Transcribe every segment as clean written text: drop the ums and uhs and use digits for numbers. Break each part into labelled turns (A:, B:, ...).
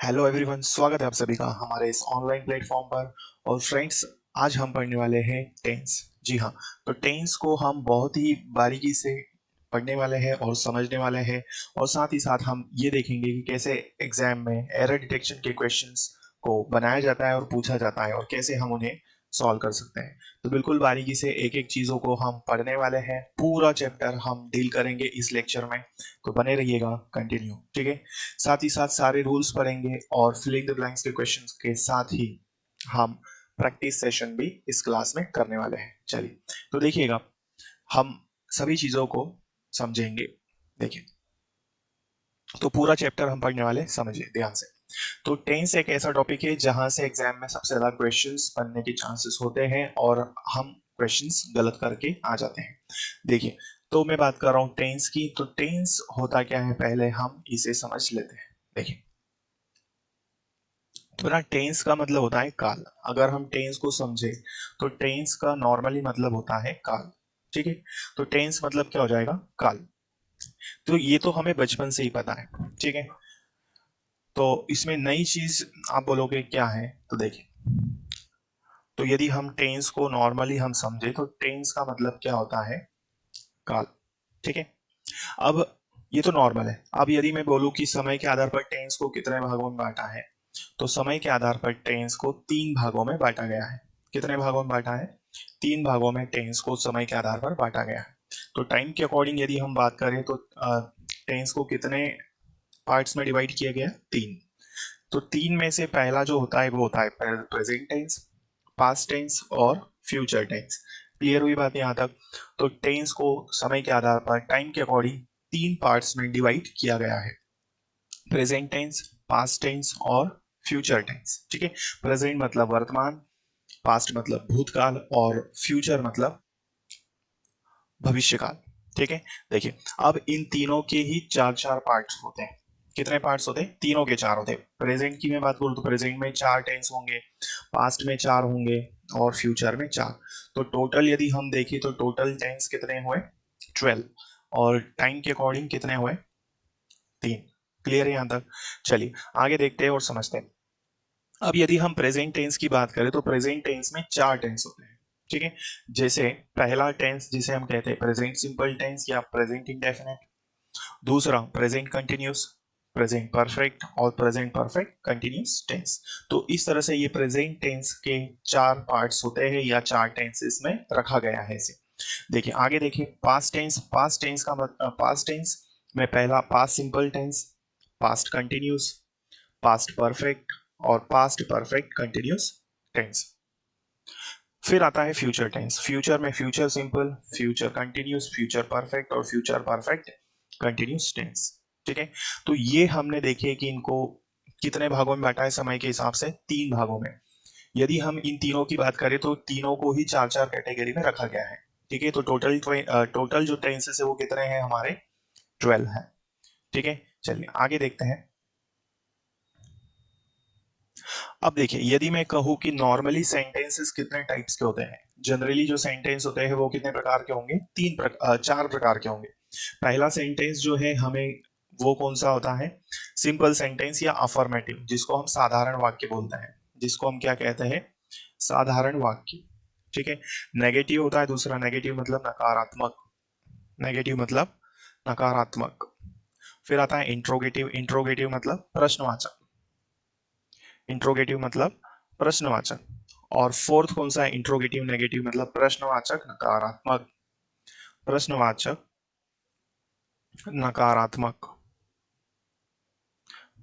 A: Hello everyone, स्वागत है आप सभी का हमारे इस ऑनलाइन प्लेटफॉर्म पर। और फ्रेंड्स, आज हम पढ़ने वाले हैं टेंस। जी हाँ, तो टेंस को हम बहुत ही बारीकी से पढ़ने वाले हैं और समझने वाले हैं। और साथ ही साथ हम ये देखेंगे कि कैसे एग्जाम में एरर डिटेक्शन के क्वेश्चंस को बनाया जाता है और पूछा जाता है और कैसे हम उन्हें सॉल्व कर सकते हैं। तो बिल्कुल बारीकी से एक एक चीज़ों को हम पढ़ने वाले हैं। पूरा चैप्टर हम डील करेंगे इस लेक्चर में, तो बने रहिएगा कंटिन्यू। ठीक है, साथ ही साथ सारे रूल्स पढ़ेंगे और फिलिंग द ब्लैंक्स के क्वेश्चंस के साथ ही हम प्रैक्टिस सेशन भी इस क्लास में करने वाले हैं। चलिए, तो देखिएगा, हम सभी चीजों को समझेंगे। देखिए, तो पूरा चैप्टर हम पढ़ने वाले, समझिए ध्यान से। तो टेंस एक ऐसा टॉपिक है जहां से एग्जाम में सबसे ज्यादा क्वेश्चंस बनने के चांसेस होते हैं और हम क्वेश्चंस गलत करके आ जाते हैं। देखिए, तो मैं बात कर रहा हूँ टेंस की। तो टेंस होता क्या है, पहले हम इसे समझ लेते हैं। देखिए, तो ना टेंस का मतलब होता है काल। अगर हम टेंस को समझे तो टेंस का नॉर्मली मतलब होता है काल। ठीक है, तो टेंस मतलब क्या हो जाएगा, काल। तो ये तो हमें बचपन से ही पता है। ठीक है, तो इसमें नई चीज आप बोलोगे क्या है, तो देखिए, तो यदि हम टेंस को नॉर्मली हम समझे तो टेंस का मतलब क्या होता है, काल। ठीक है, अब ये तो नॉर्मल है। अब यदि मैं बोलूं कि समय के आधार पर टेंस को कितने भागों में बांटा है, तो समय के आधार पर टेंस को तीन भागों में बांटा गया है। कितने भागों में बांटा है, तीन भागों में टेंस को समय के आधार पर बांटा गया है। तो टाइम के अकॉर्डिंग यदि हम बात करें तो टेंस को कितने पार्ट्स में डिवाइड किया गया, तीन। तो तीन में से पहला जो होता है वो होता है प्रेजेंट टेंस, पास्ट टेंस और फ्यूचर टेंस। क्लियर हुई बात यहाँ तक। तो टेंस को समय के आधार पर टाइम के अकॉर्डिंग तीन पार्ट्स में डिवाइड किया गया है, प्रेजेंट टेंस, पास्ट टेंस और फ्यूचर टेंस। ठीक है, प्रेजेंट मतलब वर्तमान, पास्ट मतलब भूतकाल और फ्यूचर मतलब भविष्यकाल। ठीक है, देखिए, अब इन तीनों के ही चार चार पार्ट्स होते हैं। कितने पार्ट्स होते हैं, तीनों के चार होते हैं। प्रेजेंट की मैं बात करूं तो प्रेजेंट में चार टेंस होंगे, पास्ट में चार होंगे और फ्यूचर में चार। तो टोटल यदि हम देखें तो टोटल टेंस कितने हुए, 12। और टाइम के अकॉर्डिंग कितने हुए, तीन। क्लियर है यहाँ तक। चलिए आगे देखते हैं और समझते हैं। अब यदि हम प्रेजेंट टेंस की बात करें तो प्रेजेंट टेंस में चार टेंस होते हैं। ठीक है, जैसे पहला टेंस जिसे हम कहते हैं प्रेजेंट सिंपल टेंस या प्रेजेंट इंडेफिनिट, दूसरा प्रेजेंट कंटिन्यूस, प्रेजेंट परफेक्ट और प्रेजेंट परफेक्ट कंटिन्यूस टेंस। तो इस तरह से ये प्रेजेंट टेंस के चार पार्ट्स होते हैं या चार टेंसेस में रखा गया है इसे। देखिए आगे देखिए, पास्ट टेंस। पास्ट टेंस का पास्ट टेंस में पहला past simple tense, past continuous, past perfect और पास्ट परफेक्ट कंटिन्यूस टेंस। फिर आता है फ्यूचर टेंस। फ्यूचर में future simple, future continuous, future perfect और फ्यूचर परफेक्ट कंटिन्यूस टेंस। ठीक है, तो ये हमने देखे कि इनको कितने भागों में बांटा है, समय के हिसाब से तीन भागों में। यदि हम इन तीनों की बात करें तो तीनों को ही चार चार कैटेगरी में रखा गया है। ठीक है, तो टोटल जो टेंसेस है वो कितने हैं हमारे, 12 है। ठीक है, चलिए आगे देखते हैं। अब देखिए, यदि मैं कहूं कि नॉर्मली सेंटेंसेस कितने टाइप्स के होते हैं, जनरली जो सेंटेंस होते हैं वो कितने प्रकार के होंगे, चार प्रकार के होंगे। पहला सेंटेंस जो है हमें, वो कौन सा होता है, सिंपल सेंटेंस या अफर्मेटिव, जिसको हम साधारण वाक्य बोलते हैं, जिसको हम क्या कहते हैं, साधारण वाक्य। ठीक है, नेगेटिव होता है दूसरा, नेगेटिव मतलब नकारात्मक, नेगेटिव मतलब नकारात्मक। फिर आता है इंट्रोगेटिव, इंट्रोगेटिव मतलब प्रश्नवाचक, इंट्रोगेटिव मतलब प्रश्नवाचक। और फोर्थ कौन सा है, इंट्रोगेटिव नेगेटिव मतलब प्रश्नवाचक नकारात्मक, प्रश्नवाचक नकारात्मक,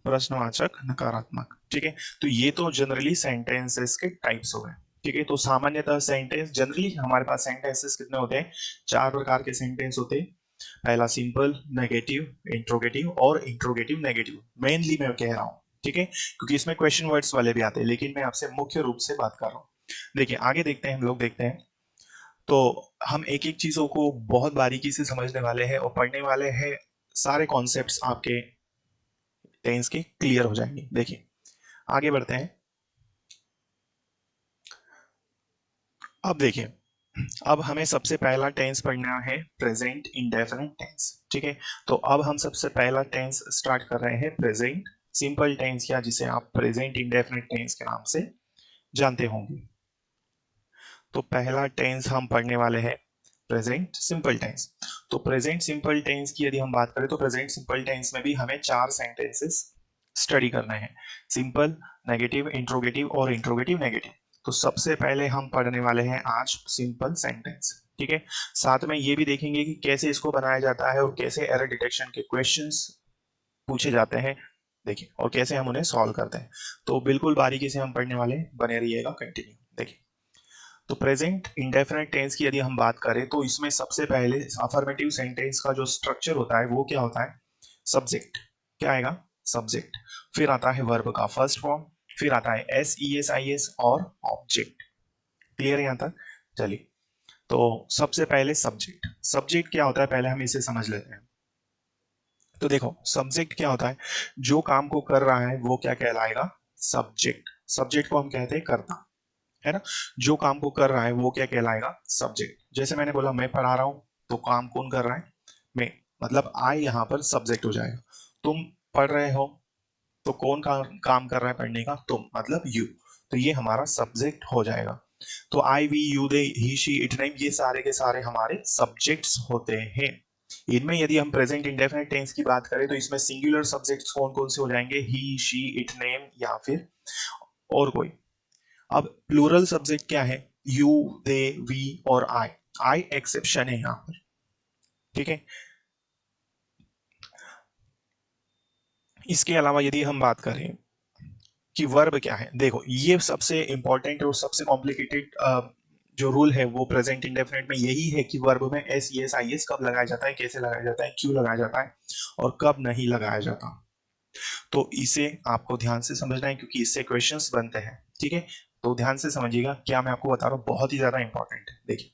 A: प्रश्नवाचक नकारात्मक। ठीक है, तो ये तो जनरली सेंटेंसेस के टाइप्स हो गए। ठीक है, तो सामान्यतः सेंटेंस जनरली हमारे पास सेंटेंसेस कितने होते हैं, चार प्रकार के सेंटेंस होते हैं। पहला सिंपल, नेगेटिव, इंट्रोगेटिव और इंट्रोगेटिव नेगेटिव, मेनली मैं कह रहा हूं। ठीक है, क्योंकि इसमें क्वेश्चन वर्ड्स वाले भी आते हैं, लेकिन मैं आपसे मुख्य रूप से बात कर रहा हूँ। देखिए आगे देखते हैं, हम लोग देखते हैं। तो हम एक एक चीजों को बहुत बारीकी से समझने वाले हैं और पढ़ने वाले हैं। सारे कॉन्सेप्ट्स आपके टेंस के क्लियर हो जाएंगे। देखिए आगे बढ़ते हैं। अब देखिए, अब हमें सबसे पहला टेंस पढ़ना है प्रेजेंट इंडेफिनिट टेंस। ठीक है, तो अब हम सबसे पहला टेंस स्टार्ट कर रहे हैं, प्रेजेंट सिंपल टेंस या जिसे आप प्रेजेंट इंडेफिनिट टेंस के नाम से जानते होंगे। तो पहला टेंस हम पढ़ने वाले हैं प्रेजेंट सिंपल टेंस। तो प्रेजेंट सिंपल टेंस की यदि हम बात करें तो प्रेजेंट सिंपल टेंस में भी हमें 4 सेंटेंसेस स्टडी करना है, सिंपल, नेगेटिव, इंट्रोगेटिव और इंट्रोगेटिव नेगेटिव। तो सबसे पहले हम पढ़ने वाले हैं आज सिंपल सेंटेंस, ठीक है। साथ में ये भी देखेंगे कि कैसे इसको बनाया जाता है और कैसे एरर डिटेक्शन के क्वेश्चंस पूछे जाते हैं, देखिए, और कैसे हम उन्हें सॉल्व करते हैं। तो बिल्कुल बारीकी से हम पढ़ने वाले, बने रहिएगा, कंटिन्यू। देखिए, तो प्रेजेंट इंडेफिनिट टेंस की यदि हम बात करें तो इसमें सबसे पहले अफर्मेटिव सेंटेंस का जो स्ट्रक्चर होता है वो क्या होता है, सब्जेक्ट। क्या आएगा, सब्जेक्ट। फिर आता है वर्ब का फर्स्ट फॉर्म, फिर आता है S E S I S और ऑब्जेक्ट। क्लियर है यहां तक? चलिए, तो सबसे पहले सब्जेक्ट। सब्जेक्ट क्या होता है पहले हम इसे समझ लेते हैं। तो देखो, सब्जेक्ट क्या होता है, जो काम को कर रहा है वो क्या कहलाएगा, सब्जेक्ट। सब्जेक्ट को हम कहते हैं कर्ता, है ना। जो काम को कर रहा है वो क्या कहलाएगा, सब्जेक्ट। जैसे मैंने बोला मैं पढ़ा रहा हूं, तो काम कौन कर रहा है, मैं, मतलब आई यहाँ पर सब्जेक्ट हो जाएगा। तुम पढ़ रहे हो, तो कौन काम कर रहा है पढ़ने का, तुम, मतलब यू। तो ये हमारा सब्जेक्ट हो जाएगा। तो I, we, you, they, he, she, it, name, ये सारे के सारे हमारे सब्जेक्ट्स होते हैं। इनमें यदि हम प्रेजेंट इंडेफिनिट टेंस की बात करें तो इसमें सिंगुलर सब्जेक्ट्स कौन कौन से हो जाएंगे, ही, शी, इट, नेम या फिर और कोई। अब प्लूरल सब्जेक्ट क्या है, यू, दे, वी और आई। आई एक्सेप्शन है यहां पर, ठीक है। इसके अलावा यदि हम बात करें कि वर्ब क्या है, देखो ये सबसे इंपॉर्टेंट और सबसे कॉम्प्लिकेटेड जो रूल है वो प्रेजेंट इंडेफिनिट में यही है कि वर्ब में S E S I S कब लगाया जाता है, कैसे लगाया जाता है, क्यों लगाया जाता है और कब नहीं लगाया जाता। तो इसे आपको ध्यान से समझना है क्योंकि इससे क्वेश्चंस बनते हैं, ठीक है। तो ध्यान से समझिएगा, क्या मैं आपको बता रहा हूँ बहुत ही ज्यादा इंपॉर्टेंट है। देखिए,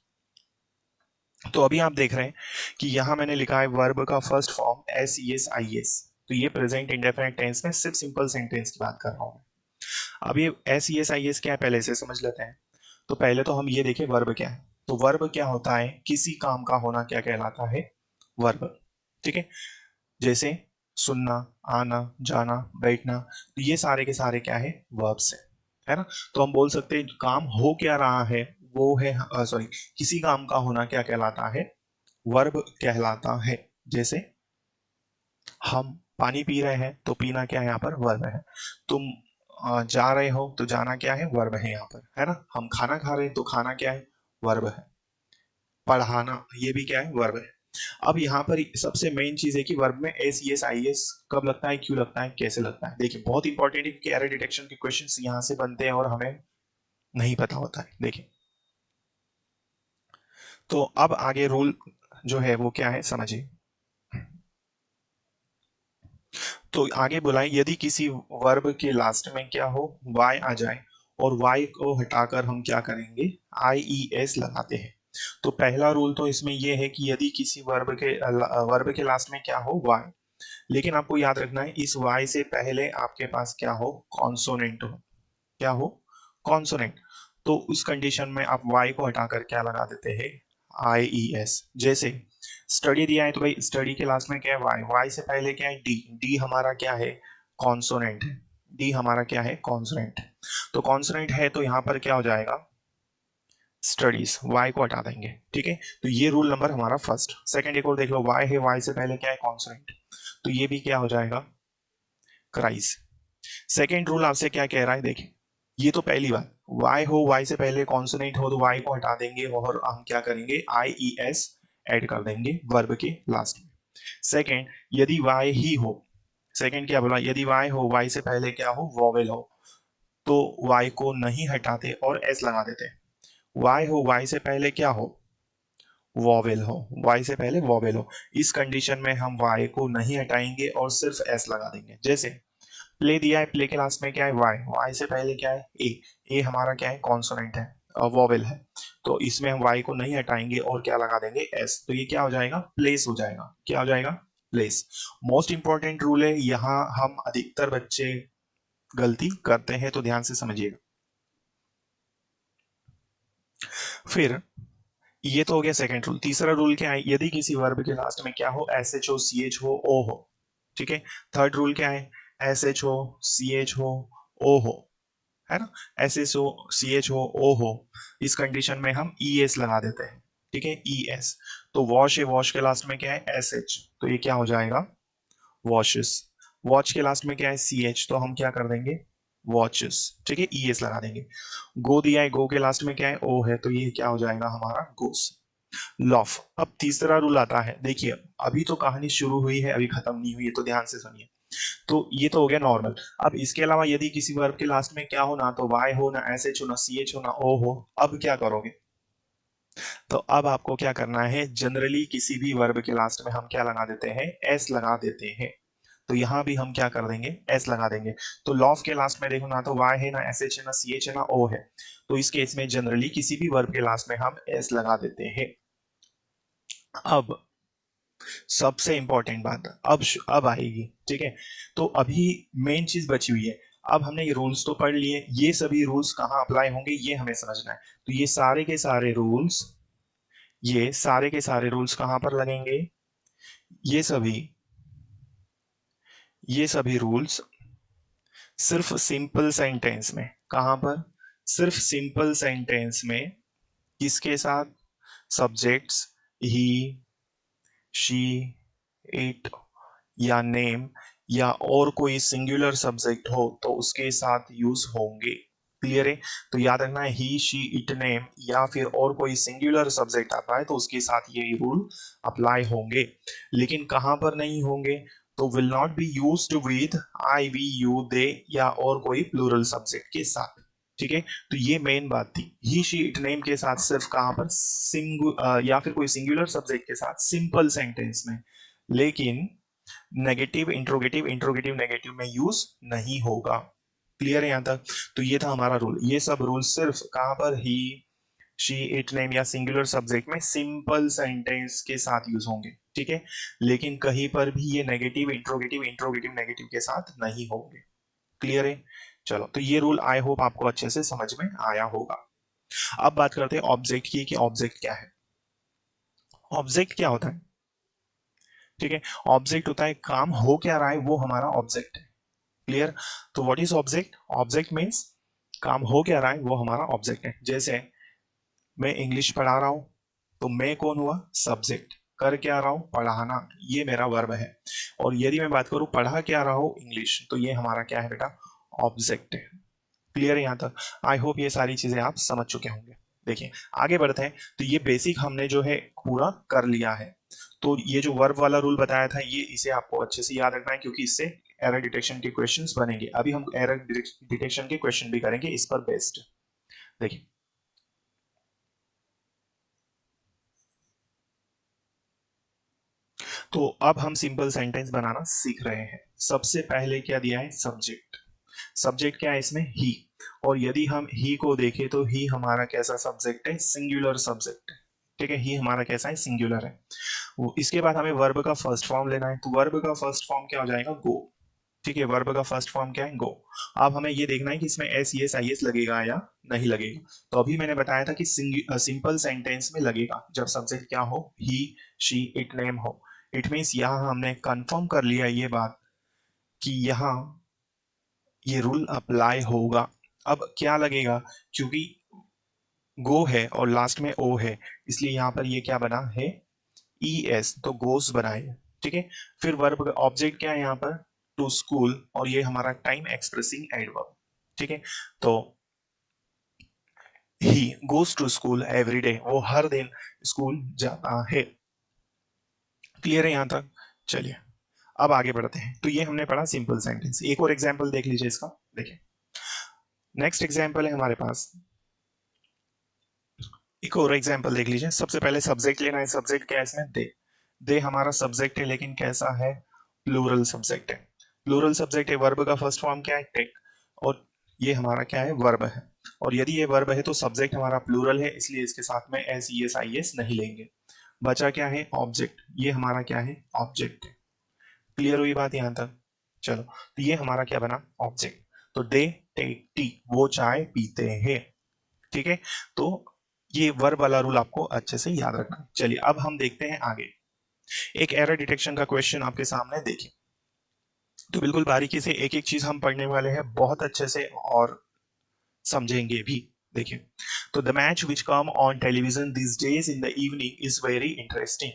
A: तो अभी आप देख रहे हैं कि यहां मैंने लिखा है वर्ब का first form S E S I S. तो ये प्रेजेंट इंडेफिनिट टेंस में सिर्फ सिंपल सेंटेंस की बात कर रहा हूं। अब ये S E S I S क्या है पहले से समझ लेते हैं। तो पहले तो हम ये देखें वर्ब क्या है। तो वर्ब क्या होता है, किसी काम का होना क्या कहलाता है, वर्ब, ठीक है। जैसे सुनना, आना, जाना, बैठना, तो ये सारे के सारे क्या है, वर्ब्स है ना। तो हम बोल सकते हैं काम हो क्या रहा है वो है, सॉरी, किसी काम का होना क्या कहलाता है, वर्ब कहलाता है। जैसे हम पानी पी रहे हैं तो पीना क्या है यहाँ पर, वर्ब है। तुम जा रहे हो तो जाना क्या है, वर्ब है यहाँ पर, है ना। हम खाना खा रहे हैं तो खाना क्या है, वर्ब है। पढ़ाना, ये भी क्या है, वर्ब है। अब यहाँ पर सबसे मेन चीज है कि वर्ब में S E S I S कब लगता है, क्यों लगता है, कैसे लगता है। देखिए, बहुत इंपॉर्टेंट है क्योंकि एरर डिटेक्शन के क्वेश्चंस यहाँ से बनते हैं और हमें नहीं पता होता है। देखिए, तो अब आगे रूल जो है वो क्या है समझिए। तो आगे बोला है यदि किसी वर्ब के लास्ट में क्या हो, वाई आ जाए और वाई को हटाकर हम क्या करेंगे, आई ई एस लगाते हैं। तो पहला रूल तो इसमें यह है कि यदि किसी वर्ब के लास्ट में क्या हो, वाई, लेकिन आपको याद रखना है इस वाई से पहले आपके पास क्या हो, कॉन्सोनेंट हो। क्या हो, कॉन्सोनेंट। तो उस कंडीशन में आप वाई को हटाकर क्या लगा देते हैं, आई ई एस। जैसे स्टडी दिया है तो भाई स्टडी के लास्ट में क्या है, वाई, वाई से पहले क्या है, डी, डी हमारा क्या है, कॉन्सोनेंट है। डी हमारा क्या है, कॉन्सोनेंट। तो कॉन्सोनेंट है तो यहां पर क्या हो जाएगा, स्टडीज, वाई को हटा देंगे, ठीक है। तो ये रूल नंबर हमारा फर्स्ट। सेकंड एक और देख लो, वाई है, वाई से पहले क्या है, कॉन्सोनेंट, तो ये भी क्या हो जाएगा, क्राइस। सेकंड रूल आपसे क्या कह रहा है, देखिए, ये तो पहली बात, वाई हो, वाई से पहले कॉन्सोनेंट हो तो वाई को हटा देंगे और हम क्या करेंगे, आई ई एस ऐड कर देंगे वर्ब के लास्ट में। सेकंड, यदि वाई ही हो, सेकंड क्या बोला, यदि वाई हो, वाई से पहले क्या हो, वॉवेल हो, तो वाई को नहीं हटाते और एस लगा देते। वाई हो, वाई से पहले क्या हो, वॉवेल हो, वाई से पहले वॉवेल हो, इस कंडीशन में हम वाई को नहीं हटाएंगे और सिर्फ एस लगा देंगे। जैसे प्ले दिया है, प्ले के लास्ट में क्या है, वाई, वाई से पहले क्या है, ए, ए हमारा क्या है, कॉन्सोनेंट है, वॉवेल है। तो इसमें हम वाई को नहीं हटाएंगे और क्या लगा देंगे, एस। तो ये क्या हो जाएगा, प्लेस हो जाएगा। क्या हो जाएगा, प्लेस। मोस्ट इंपॉर्टेंट रूल है, यहाँ हम अधिकतर बच्चे गलती करते हैं, तो ध्यान से समझिएगा। फिर ये तो हो गया सेकंड रूल। तीसरा रूल क्या है, यदि किसी वर्ब के लास्ट में क्या हो, एस एच हो, सी एच हो, ओ हो, ठीक है। थर्ड रूल क्या है, SHO CHO O हो, है ना, SSO CHO O हो, इस कंडीशन में हम ES लगा देते हैं, ठीक है, ES। तो वॉश है, वॉश के लास्ट में क्या है SH, तो ये क्या हो जाएगा वॉशेस। वॉच के लास्ट में क्या है CH, तो हम क्या कर देंगे वॉचेस, ठीक है, ES लगा देंगे। गो दिया है, गो के लास्ट में क्या है O है, तो ये क्या हो जाएगा हमारा गोस। लॉफ। अब तीसरा रूल आता है, देखिए अभी तो कहानी शुरू हुई है, अभी खत्म नहीं हुई है, तो ध्यान से सुनिए। तो ये तो हो गया नॉर्मल। अब इसके अलावा यदि किसी वर्ब के लास्ट में क्या हो, ना तो वाई हो, ना SH हो, ना CH हो, ना O हो, अब क्या करोगे। तो अब आपको क्या करना है, जनरली किसी भी वर्ब के लास्ट में हम क्या लगा देते हैं S लगा देते हैं। तो यहां भी हम क्या कर देंगे S लगा देंगे। तो लॉफ के लास्ट में देखो ना तो Y है, ना SH है, ना CH है, ना O है। तो इस केस में जनरली किसी भी वर्ब के लास्ट में हम S लगा देते हैं। अब सबसे इंपॉर्टेंट बात अब आएगी, ठीक है। तो अभी मेन चीज बची हुई है। अब हमने ये रूल्स तो पढ़ लिए, ये सभी रूल्स कहाँ अप्लाई होंगे ये हमें समझना है। तो ये सारे के सारे रूल्स कहाँ पर लगेंगे, ये सभी ये सभी रूल्स सिर्फ सिंपल सेंटेंस में, कहां पर, सिर्फ सिंपल सेंटेंस में, किसके साथ, सब्जेक्ट्स ही, शी, इट या नेम, या और कोई सिंगुलर सब्जेक्ट हो तो उसके साथ यूज होंगे। क्लियर है। तो याद रखना है ही, शी, इट, नेम या फिर और कोई सिंगुलर सब्जेक्ट आता है तो उसके साथ ये रूल अप्लाई होंगे। लेकिन कहां पर नहीं होंगे, तो will not be used with I, we, you, they या और कोई प्लूरल सब्जेक्ट के साथ, ठीक है। तो ये मेन बात थी, ही, शी, इट, नेम के साथ सिर्फ कहां पर या फिर कोई सिंगुलर सब्जेक्ट के साथ सिंपल सेंटेंस में। लेकिन नेगेटिव, इंट्रोगेटिव, इंट्रोगेटिव नेगेटिव में यूज नहीं होगा। क्लियर है यहां तक। तो ये था हमारा रूल, ये सब रूल सिर्फ कहां पर, ही, शी, इट, नेम या सिंगुलर सब्जेक्ट में सिंपल सेंटेंस के साथ यूज होंगे, ठीक है। लेकिन कहीं पर भी ये नेगेटिव, इंट्रोगेटिव, इंट्रोगेटिव नेगेटिव के साथ नहीं होंगे। क्लियर है। चलो, तो ये रूल आई होप आपको अच्छे से समझ में आया होगा। अब बात करते हैं ऑब्जेक्ट की, कि ऑब्जेक्ट क्या है। ऑब्जेक्ट क्या होता है, ठीक है। ऑब्जेक्ट होता है काम हो क्या रहा है वो हमारा ऑब्जेक्ट है। क्लियर। तो what is object, object means काम हो क्या रहा है वो हमारा ऑब्जेक्ट है। जैसे मैं इंग्लिश पढ़ा रहा हूं, तो मैं कौन हुआ, सब्जेक्ट। कर क्या रहा हूं, पढ़ाना, ये मेरा वर्ब है। और यदि मैं बात करूं पढ़ा क्या रहा हूं, इंग्लिश, तो ये हमारा क्या है बेटा, ऑब्जेक्ट है। क्लियर है यहां तक। आई होप ये सारी चीजें आप समझ चुके होंगे। देखिए आगे बढ़ते हैं। तो ये बेसिक हमने जो है पूरा कर लिया है। तो ये जो वर्ब वाला रूल बताया था, ये इसे आपको अच्छे से याद रखना है, क्योंकि इससे एरर डिटेक्शन के क्वेश्चंस बनेंगे। अभी हम एरर डिटेक्शन के क्वेश्चन भी करेंगे इस पर बेस्ड। देखिए तो अब हम सिंपल सेंटेंस बनाना सीख रहे हैं। सबसे पहले क्या दिया है, सब्जेक्ट। सब्जेक्ट क्या है इसमें, ही। और यदि हम ही को देखें तो ही हमारा कैसा सब्जेक्ट है, सिंगुलर सब्जेक्ट है, ठीक है। ही हमारा कैसा है, सिंगुलर है। वो इसके बाद हमें वर्ब का फर्स्ट फॉर्म लेना है, तो वर्ब का फर्स्ट फॉर्म क्या हो जाएगा, गो। ठीक है, वर्ब का फर्स्ट फॉर्म क्या है, गो। अब हमें ये देखना है कि इसमें एस एस आई एस लगेगा या नहीं लगेगा। तो अभी मैंने बताया था कि सिंपल सेंटेंस में लगेगा जब सब्जेक्ट क्या हो, ही, शी, इट, नेम हो। इट मीन्स यहाँ हमने कंफर्म कर लिया ये बात कि यहाँ ये रूल अप्लाई होगा। अब क्या लगेगा, क्योंकि गो है और लास्ट में ओ है, इसलिए यहाँ पर ये क्या बना है, ई एस, तो गोस बना है, ठीक है। फिर वर्ब ऑब्जेक्ट क्या है यहाँ पर, टू स्कूल, और ये हमारा टाइम एक्सप्रेसिंग एडवर्ब, ठीक है। तो he goes to school every day, वो हर दिन स्कूल जाता है। क्लियर है यहाँ तक। चलिए अब आगे बढ़ते हैं। तो ये हमने पढ़ा सिंपल सेंटेंस। एक और एग्जाम्पल देख लीजिए इसका। देखिए नेक्स्ट एग्जाम्पल है हमारे पास, एक और एग्जाम्पल देख लीजिए। सबसे पहले सब्जेक्ट लेना है। सब्जेक्ट क्या है इसमें, दे हमारा सब्जेक्ट है, लेकिन कैसा है, प्लूरल सब्जेक्ट है। प्लूरल सब्जेक्ट है, वर्ब का फर्स्ट फॉर्म क्या है, टेक। और ये हमारा क्या है, वर्ब है। और यदि ये वर्ब है तो सब्जेक्ट हमारा प्लूरल है, इसलिए इसके साथ में S E S I S नहीं लेंगे। बचा क्या है, ऑब्जेक्ट। ये हमारा क्या है, ऑब्जेक्ट है। क्लियर हुई बात यहां तक। चलो, तो ये हमारा क्या बना, ऑब्जेक्ट। तो दे टेक टी, वो चाय पीते हैं, ठीक है। तो ये वर्ब वाला रूल आपको अच्छे से याद रखना है। चलिए अब हम देखते हैं आगे। एक एरर डिटेक्शन का क्वेश्चन आपके सामने देखिए। तो बिल्कुल बारीकी से एक एक चीज हम पढ़ने वाले हैं बहुत अच्छे से और समझेंगे भी। देखिए, तो the match which come on television this days in the evening is very interesting.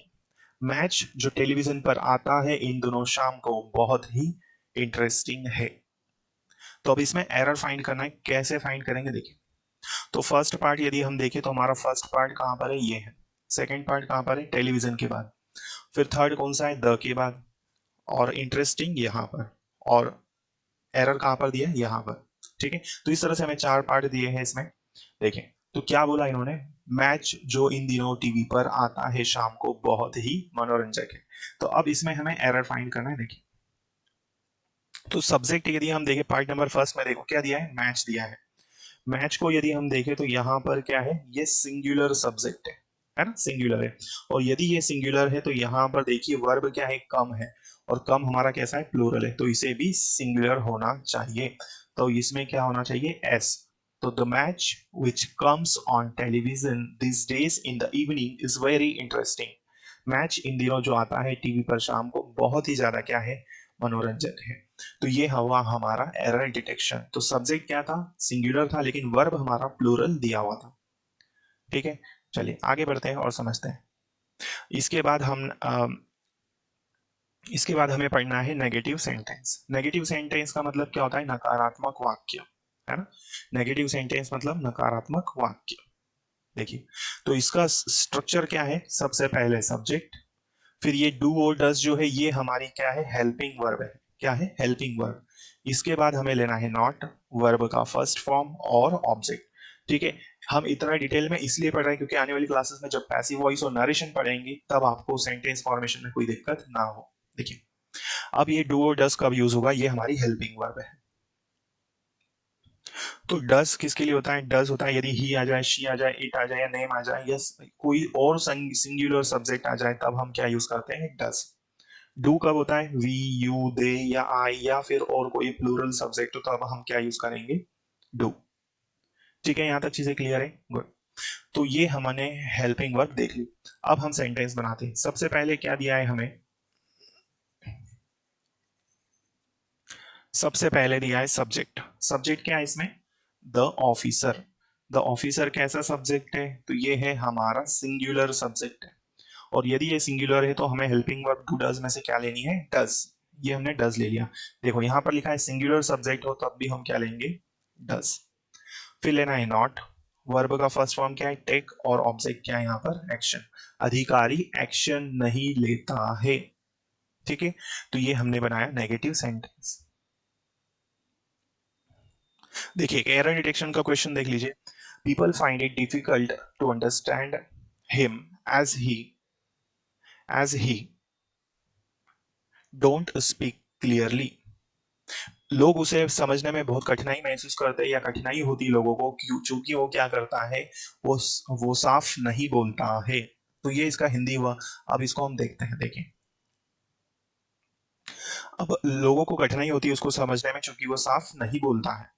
A: Match जो टेलीविजन पर आता है इन दोनों शाम को बहुत ही इंटरेस्टिंग है। तो अब इसमें एरर फाइंड करना है, कैसे फाइंड करेंगे देखिए। तो फर्स्ट पार्ट यदि हम देखें तो हमारा फर्स्ट पार्ट कहां पर है, ये है। सेकंड पार्ट कहां पर है, टेलीविजन के बाद। फिर थर्ड कौन सा है, द के बाद। और इंटरेस्टिंग यहां पर। और एरर कहां पर दिया है, यहां पर। ठीक है, तो इस तरह से हमें चार पार्ट दिए हैं इसमें। देखें, तो क्या बोला इन्होंने, मैच जो इन दिनों टीवी पर आता है शाम को बहुत ही मनोरंजक है। तो अब इसमें हमें एरर फाइंड करना है। देखिए, तो सब्जेक्ट यदि हम देखें पार्ट नंबर फर्स्ट में, देखो क्या दिया है, मैच दिया है। मैच को यदि हम देखें तो यहाँ पर क्या है, ये सिंगुलर सब्जेक्ट है ना, सिंगुलर है। और यदि ये सिंगुलर है तो यहाँ पर देखिए वर्ब क्या है, कम है। और कम हमारा कैसा है, प्लूरल है, तो इसे भी सिंगुलर होना चाहिए। तो इसमें क्या होना चाहिए, एस। तो the match which comes on television this days in the evening is very interesting. Match इन दिनों जो आता है टीवी पर शाम को बहुत ही ज्यादा क्या है, मनोरंजक है। तो ये हुआ हमारा एरर डिटेक्शन। तो सब्जेक्ट क्या था, सिंगुलर था, लेकिन वर्ब हमारा प्लूरल दिया हुआ था। ठीक है, चलिए आगे बढ़ते हैं और समझते हैं। इसके बाद हम इसके बाद हमें पढ़ना है नेगेटिव सेंटेंस। नेगेटिव सेंटेंस का मतलब क्या होता है, नकारात्मक वाक्य, है ना। नेगेटिव सेंटेंस मतलब नकारात्मक वाक्य। देखिए, तो इसका स्ट्रक्चर क्या है, सबसे पहले सब्जेक्ट, फिर ये डू और डज जो है ये हमारी क्या है, हेल्पिंग वर्ब है। क्या है, हेल्पिंग वर्ब। इसके बाद हमें लेना है नॉट, वर्ब का फर्स्ट फॉर्म और ऑब्जेक्ट। ठीक है, हम इतना डिटेल में इसलिए पढ़ रहे हैं क्योंकि आने वाली क्लासेस में जब पैसिव वॉइस और नरेशन पढ़ेंगे तब आपको सेंटेंस फॉर्मेशन में कोई दिक्कत ना हो। देखिए, अब ये डू और डज कब यूज होगा, ये हमारी हेल्पिंग वर्ब है। तो डज किसके लिए होता है, डज होता है यदि ही आ जाए, शी आ जाए, इट आ जाए या नेम आ जाए या कोई और सिंगुलर सब्जेक्ट आ जाए, तब हम क्या यूज करते हैं, डज। डू कब होता है, वी, यू, दे या आई या फिर और कोई प्लूरल सब्जेक्ट हो, तब हम क्या यूज करेंगे, डू। ठीक है, यहां तक चीजें क्लियर है, गुड। तो ये हमने हेल्पिंग वर्ब देख ली। अब हम सेंटेंस बनाते हैं। सबसे पहले क्या दिया है हमें, सबसे पहले दिया है सब्जेक्ट। सब्जेक्ट क्या है इसमें, द ऑफिसर। द ऑफिसर कैसा सब्जेक्ट है, तो ये है हमारा सिंगुलर सब्जेक्ट है। और यदि ये सिंगुलर है तो हमें हेल्पिंग वर्ब टू डज में से क्या लेनी है, डज। ये हमने डज ले लिया। देखो यहां पर लिखा है सिंगुलर सब्जेक्ट हो तब भी हम क्या लेंगे, डज। फिर लेना है नॉट, वर्ब का फर्स्ट फॉर्म क्या है, टेक, और ऑब्जेक्ट क्या है यहाँ पर, एक्शन। अधिकारी एक्शन नहीं लेता है। ठीक है, तो ये हमने बनाया नेगेटिव सेंटेंस। देखिए, एरर डिटेक्शन का क्वेश्चन देख लीजिए। People find it difficult to understand him as he don't speak clearly. लोग उसे समझने में बहुत कठिनाई महसूस करते हैं या कठिनाई होती है लोगों को, क्योंकि वो क्या करता है, वो वो साफ नहीं बोलता है। तो ये इसका हिंदी हुआ। अब इसको हम देखते हैं। देखें, अब लोगों को कठिनाई होती है उसको समझने में क्योंकि वो साफ नहीं बोलता है।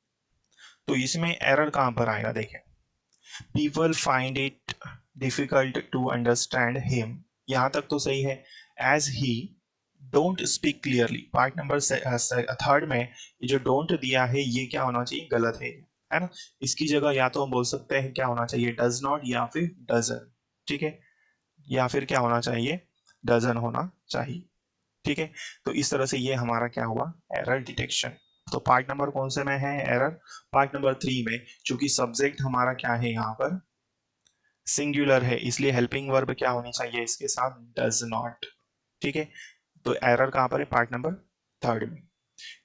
A: तो इसमें एरर कहां पर आएगा, देखें। People find it difficult to understand him, यहां तक तो सही है। As he don't speak clearly, part number third में ये जो डोंट दिया है ये क्या होना चाहिए, गलत है ना। इसकी जगह या तो हम बोल सकते हैं क्या होना चाहिए, डज नॉट या फिर डजन। ठीक है, या फिर क्या होना चाहिए, डजन होना चाहिए। ठीक है, तो इस तरह से ये हमारा क्या हुआ, एरर डिटेक्शन। तो पार्ट नंबर कौन से में है एरर, पार्ट नंबर 3 में। चूंकि सब्जेक्ट हमारा क्या है यहाँ पर, सिंगुलर है, इसलिए हेल्पिंग वर्ब क्या होनी चाहिए इसके साथ, डज नॉट। ठीक है, तो एरर कहां पर है, पार्ट नंबर थर्ड में।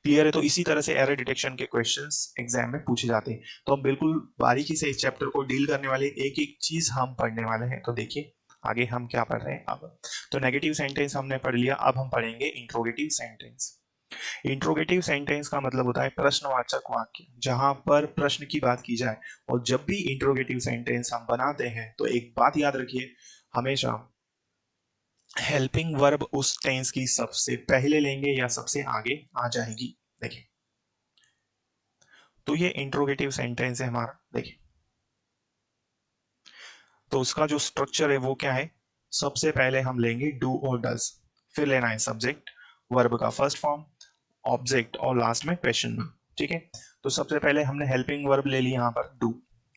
A: क्लियर है, तो इसी तरह से एरर डिटेक्शन के क्वेश्चंस एग्जाम में पूछे जाते हैं। तो हम बिल्कुल बारीकी से इस चैप्टर को डील करने वाले, एक एक चीज हम पढ़ने वाले हैं। तो देखिए आगे हम क्या पढ़ रहे हैं अब। तो नेगेटिव सेंटेंस हमने पढ़ लिया, अब हम पढ़ेंगे इंट्रोगेटिव सेंटेंस। इंट्रोगेटिव सेंटेंस का मतलब होता है प्रश्नवाचक वाक्य, जहां पर प्रश्न की बात की जाए। और जब भी इंट्रोगेटिव सेंटेंस हम बनाते हैं तो एक बात याद रखिए, हमेशा हेल्पिंग वर्ब उस टेंस की सबसे पहले लेंगे या सबसे आगे आ जाएगी। देखिए, तो ये इंट्रोगेटिव सेंटेंस है हमारा। देखिए, तो उसका जो स्ट्रक्चर है वो क्या है, सबसे पहले हम लेंगे डू और डज, फिर लेना है सब्जेक्ट, वर्ब का फर्स्ट फॉर्म, ऑब्जेक्ट और लास्ट में क्वेश्चन मार्क। ठीक है, तो सबसे पहले हमने हेल्पिंग वर्ब ले लिया यहाँ पर डू।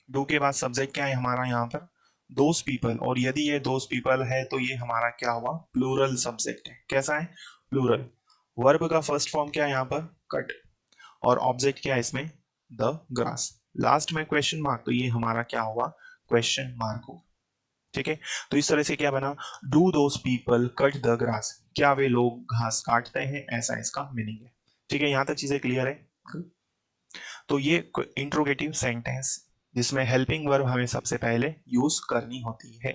A: डू के बाद सब्जेक्ट क्या है हमारा यहाँ पर दोज पीपल, और यदि ये दोज पीपल है तो ये हमारा क्या हुआ प्लूरल सब्जेक्ट है। कैसा है प्लूरल। वर्ब का फर्स्ट फॉर्म क्या है यहाँ पर कट, और ऑब्जेक्ट क्या है इसमें द ग्रास। लास्ट में क्वेश्चन मार्क, तो ये हमारा क्या हुआ क्वेश्चन मार्क हो। ठीक है, तो इस तरह से क्या बना do those people cut the grass, क्या वे लोग घास काटते हैं, ऐसा इसका मीनिंग है। ठीक है, यहां तक चीजें क्लियर है। तो ये इंट्रोगेटिव सेंटेंस जिसमें हेल्पिंग वर्ब हमें सबसे पहले यूज करनी होती है।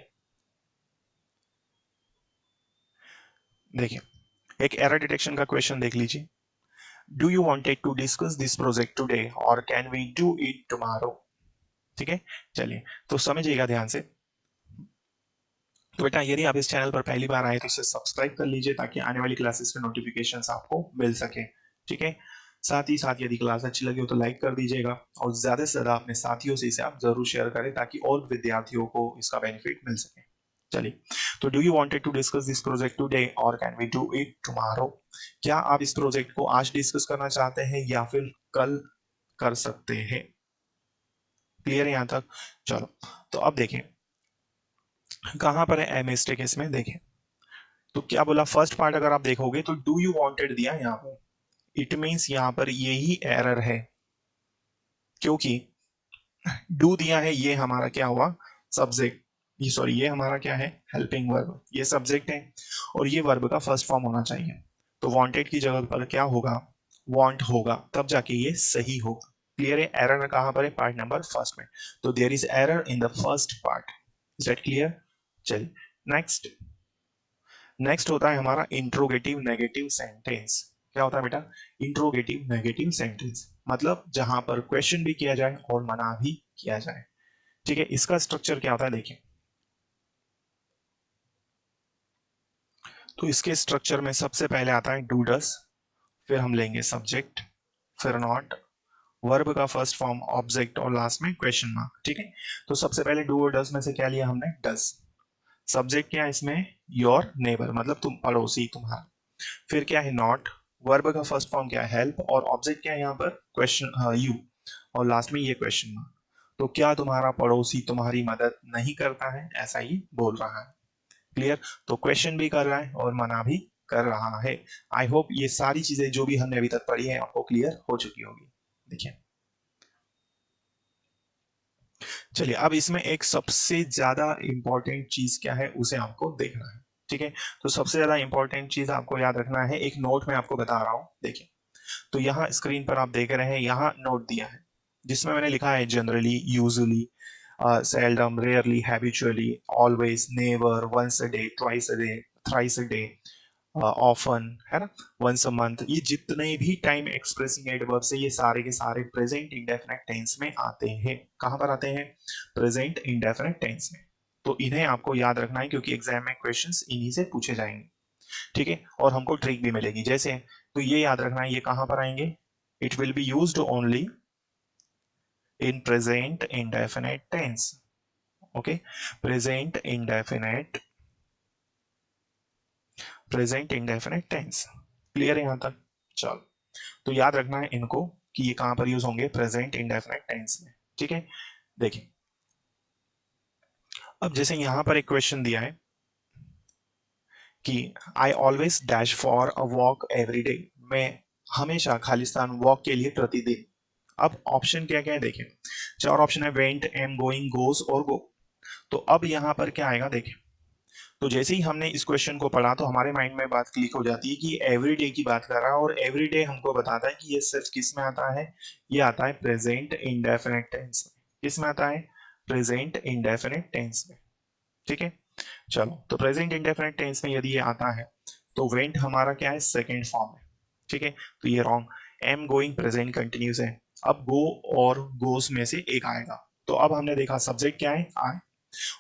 A: देखिए, एक एरर डिटेक्शन का क्वेश्चन देख लीजिए। Do you wanted to discuss this project today और can we do it tomorrow. ठीक है, चलिए तो समझिएगा ध्यान से। तो बेटा यदि आप इस चैनल पर पहली बार आए तो इसे सब्सक्राइब कर लीजिए ताकि आने वाली क्लासेस के नोटिफिकेशंस आपको मिल सके। ठीक है, साथ ही साथ यदि क्लास अच्छी लगी हो तो लाइक कर दीजिएगा और ज्यादा से ज्यादा अपने साथियों से इसे आप जरूर शेयर करें ताकि और विद्यार्थियों को इसका बेनिफिट मिल सके। चलिए, तो do you wanted to discuss this project today और can we do it tomorrow, क्या आप इस प्रोजेक्ट को आज डिस्कस करना चाहते हैं या फिर कल कर सकते हैं। क्लियर है यहां तक। चलो, तो अब देखें कहां पर है मिस्टेक इसमें। देखें तो क्या बोला फर्स्ट पार्ट अगर आप देखोगे तो डू यू वांटेड दिया यहाँ पर, इट मींस यहाँ पर यही एरर है क्योंकि डू दिया है ये हमारा क्या हुआ सब्जेक्ट, ये सॉरी ये हमारा क्या है हेल्पिंग वर्ब, ये सब्जेक्ट है और ये वर्ब का फर्स्ट फॉर्म होना चाहिए। तो वांटेड की जगह पर क्या होगा वांट होगा, तब जाके ये सही होगा। क्लियर है, एरर कहां पर है पार्ट नंबर फर्स्ट में, तो there is error in the first part. Is that clear. चलिए नेक्स्ट, नेक्स्ट होता है हमारा इंट्रोगेटिव नेगेटिव सेंटेंस। क्या होता है बेटा इंट्रोगेटिव नेगेटिव सेंटेंस, मतलब जहां पर क्वेश्चन भी किया जाए और मना भी किया जाए। ठीक है, इसका स्ट्रक्चर क्या होता है देखिए। तो इसके स्ट्रक्चर में सबसे पहले आता है डू डस, फिर हम लेंगे सब्जेक्ट, फिर नॉट, वर्ब का फर्स्ट फॉर्म ऑब्जेक्ट और लास्ट में क्वेश्चन मार्क। ठीक है, तो सबसे पहले डू और डस में से क्या लिया हमने डस। सब्जेक्ट क्या है इसमें योर नेबर, मतलब तुम पड़ोसी तुम्हारा। फिर क्या है नॉट, वर्ब का फर्स्ट फॉर्म क्या है हेल्प, और ऑब्जेक्ट क्या है यहाँ पर क्वेश्चन यू, और लास्ट में ये क्वेश्चन मार्क। तो क्या तुम्हारा पड़ोसी तुम्हारी मदद नहीं करता है, ऐसा ही बोल रहा है। क्लियर, तो क्वेश्चन भी कर रहा है और मना भी कर रहा है। आई होप ये सारी चीजें जो भी हमने अभी तक पढ़ी है आपको क्लियर हो चुकी होगी। देखिए चलिए, अब इसमें एक सबसे ज्यादा इंपॉर्टेंट चीज क्या है उसे आपको देखना है। ठीक है, तो सबसे ज्यादा इंपॉर्टेंट चीज आपको याद रखना है, एक नोट में आपको बता रहा हूं। देखिए, तो यहाँ स्क्रीन पर आप देख रहे हैं, यहाँ नोट दिया है जिसमें मैंने लिखा है generally, usually, seldom, rarely, habitually, always, never, once a day, twice a day, thrice a day, often, है ना, वंस अ मंथ, ये जितने भी टाइम एक्सप्रेसिंग एडवर्ब्स है ये सारे के सारे प्रेजेंट इंडेफिनिट टेंस में आते हैं। कहां पर आते हैं प्रेजेंट इंडेफिनिट टेंस में। तो इन्हें आपको याद रखना है क्योंकि एग्जाम में क्वेश्चंस इन्हीं से पूछे जाएंगे। ठीक है, और हमको ट्रिक भी मिलेगी जैसे, तो ये याद रखना है ये कहां पर आएंगे, it will be used only in present indefinite tense. Okay, present indefinite, present indefinite tense. Clear है यहां तक। चलो, तो याद रखना है इनको कि ये कहां पर यूज होंगे प्रेजेंट इंडेफिनिट टेंस में। ठीक है, देखिए अब जैसे यहां पर एक क्वेश्चन दिया है कि I always dash for a walk every day, मैं हमेशा खालिस्तान वॉक के लिए प्रतिदिन। अब ऑप्शन क्या क्या है देखिए, चार ऑप्शन है वेंट, एम, गोइंग, गोस और गो। तो अब यहां पर क्या आएगा देखिए, तो जैसे ही हमने इस क्वेश्चन को पढ़ा तो हमारे माइंड में बात क्लिक हो जाती है कि एवरी डे की बात कर रहा है, और एवरी डे हमको बताता है कि ये सिर्फ किस में आता है, ये आता है प्रेजेंट इंडेफिनिट टेंस में। किस में आता है प्रेजेंट इंडेफिनिट टेंस में। ठीक है, चलो, तो प्रेजेंट इंडेफिनिट टेंस में यदि ये आता है तो वेंट हमारा क्या है सेकेंड फॉर्म है। ठीक है, तो ये wrong. Am going present continuous है, अब गो और गोस में से एक आएगा। तो अब हमने देखा सब्जेक्ट क्या है आई,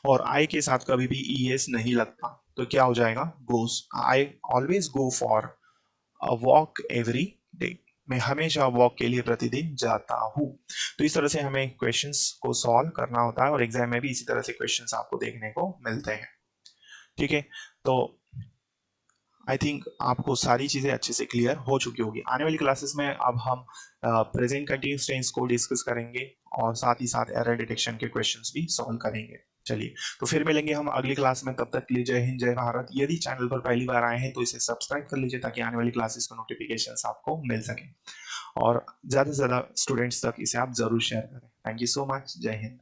A: और आई के साथ कभी भी ईएस नहीं लगता, तो क्या हो जाएगा goes. I always go for a walk every day, मैं हमेशा वॉक के लिए प्रतिदिन जाता हूँ। तो इस तरह से हमें क्वेश्चंस को सॉल्व करना होता है और एग्जाम में भी इसी तरह से क्वेश्चंस आपको देखने को मिलते हैं। ठीक है, तो आई थिंक आपको सारी चीजें अच्छे से क्लियर हो चुकी होगी। आने वाली क्लासेस में अब हम प्रेजेंट कंटिन्यूस टेंस को डिस्कस करेंगे और साथ ही साथ एरर डिटेक्शन के क्वेश्चंस भी सॉल्व करेंगे। चलिए तो फिर मिलेंगे हम अगली क्लास में, तब तक के लिए जय हिंद जय भारत। यदि चैनल पर पहली बार आए हैं तो इसे सब्सक्राइब कर लीजिए ताकि आने वाली क्लासेस का नोटिफिकेशन आपको मिल सके और ज्यादा से ज्यादा स्टूडेंट्स तक इसे आप जरूर शेयर करें। Thank you so much. जय हिंद।